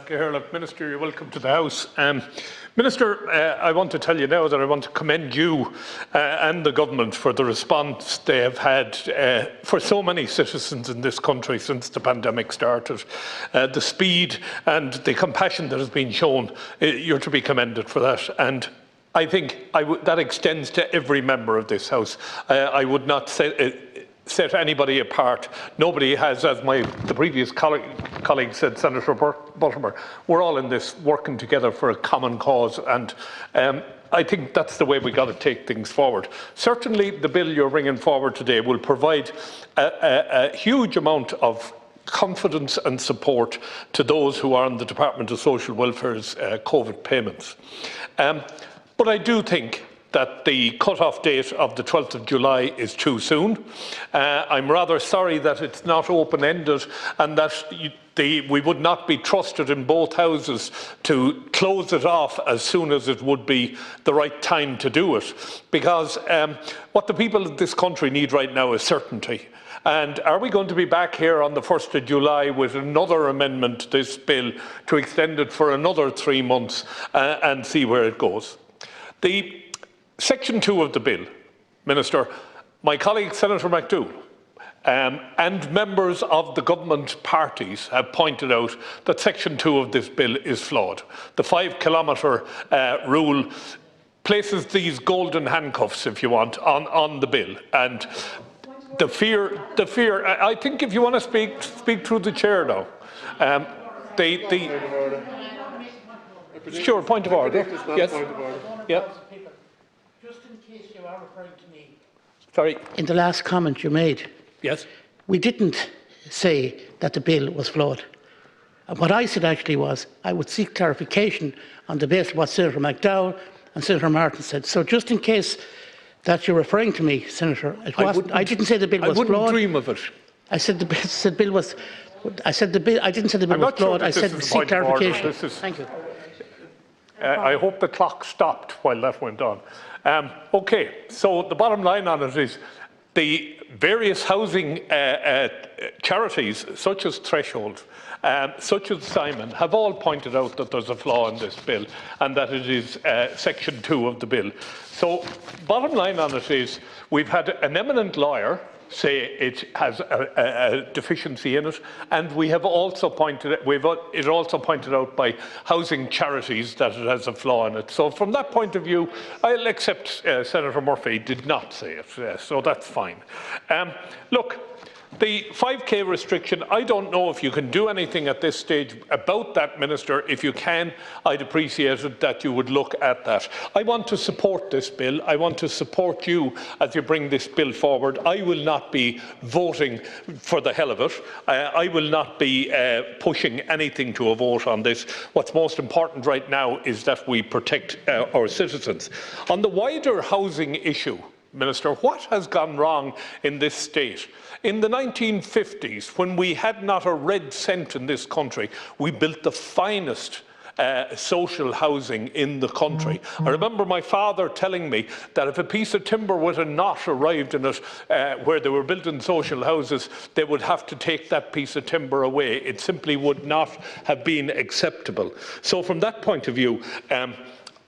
Gerard. Minister, you're welcome to the House. Minister, I want to tell you now that I want to commend you and the government for the response they have had for so many citizens in this country since the pandemic started. The speed and the compassion that has been shown, you're to be commended for that. And I think that extends to every member of this House. I would not say set anybody apart. Nobody has, as the previous colleague said, Senator Buttimer, we're all in this working together for a common cause, and I think that's the way we've got to take things forward. Certainly the bill you're bringing forward today will provide a huge amount of confidence and support to those who are on the Department of Social Welfare's COVID payments. But I do think that the cut-off date of the 12th of July is too soon. I'm rather sorry that it's not open-ended and that we would not be trusted in both houses to close it off as soon as it would be the right time to do it. Because what the people of this country need right now is certainty. And are we going to be back here on the 1st of July with another amendment to this bill to extend it for another 3 months and see where it goes? The Section 2 of the bill, Minister, my colleague Senator McDougall and members of the government parties have pointed out that Section 2 of this bill is flawed. The 5-kilometre rule places these golden handcuffs, if you want, on the bill. And the fear, I think if you want to speak through the chair now. Sure, point of order. Yes. Yeah. Sorry. In the last comment you made, yes, we didn't say that the bill was flawed. And what I said actually was I would seek clarification on the basis of what Senator McDowell and Senator Martin said. So just in case that you're referring to me, Senator, I didn't say the bill was flawed. I wouldn't dream of it. I said the bill was. I said the bill. I didn't say the bill was flawed. I said seek clarification. Thank you. I hope the clock stopped while that went on. Okay, so the bottom line on it is the various housing charities, such as Threshold, such as Simon, have all pointed out that there's a flaw in this bill and that it is Section 2 of the bill. So bottom line on it is we've had an eminent lawyer say it has a deficiency in it, and we have also pointed out by housing charities that it has a flaw in it. So from that point of view, I'll accept Senator Murphy did not say it, so that's fine. Look, the 5K restriction, I don't know if you can do anything at this stage about that, Minister. If you can, I'd appreciate it that you would look at that. I want to support this bill. I want to support you as you bring this bill forward. I will not be voting for the hell of it. I will not be pushing anything to a vote on this. What's most important right now is that we protect our citizens. On the wider housing issue, Minister, what has gone wrong in this state? In the 1950s, when we had not a red cent in this country, we built the finest social housing in the country. I remember my father telling me that if a piece of timber with a knot arrived in it where they were building social houses, they would have to take that piece of timber away. It simply would not have been acceptable. So from that point of view,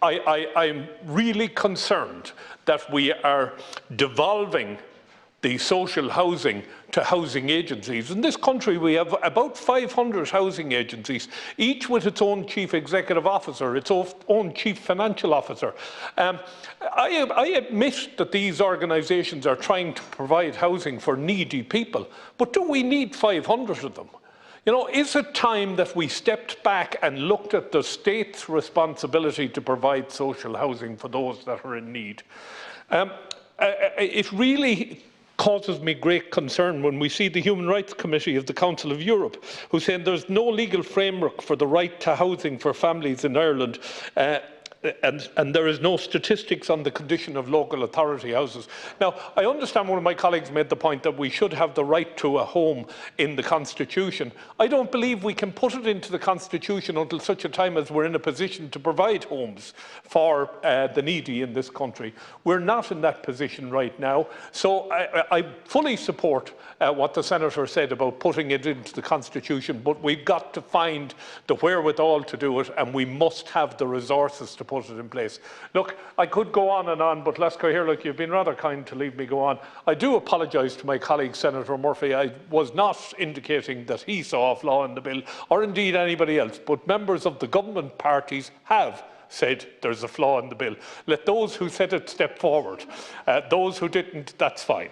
I'm really concerned that we are devolving the social housing to housing agencies. In this country, we have about 500 housing agencies, each with its own chief executive officer, its own chief financial officer. I admit that these organisations are trying to provide housing for needy people, but do we need 500 of them? You know, is it time that we stepped back and looked at the state's responsibility to provide social housing for those that are in need? It really causes me great concern when we see the Human Rights Committee of the Council of Europe, who saying there's no legal framework for the right to housing for families in Ireland. and there is no statistics on the condition of local authority houses. Now, I understand one of my colleagues made the point that we should have the right to a home in the Constitution. I don't believe we can put it into the Constitution until such a time as we're in a position to provide homes for the needy in this country. We're not in that position right now, so I fully support what the Senator said about putting it into the Constitution, but we've got to find the wherewithal to do it, and we must have the resources to put it in place. Look, I could go on, but Lesko here, look, you've been rather kind to leave me go on. I do apologise to my colleague Senator Murphy. I was not indicating that he saw a flaw in the bill, or indeed anybody else, but members of the government parties have said there's a flaw in the bill. Let those who said it step forward. Those who didn't, that's fine.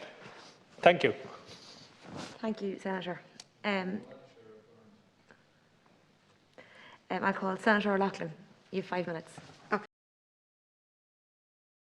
Thank you. Thank you, Senator. I call Senator O'Loughlin. You have 5 minutes.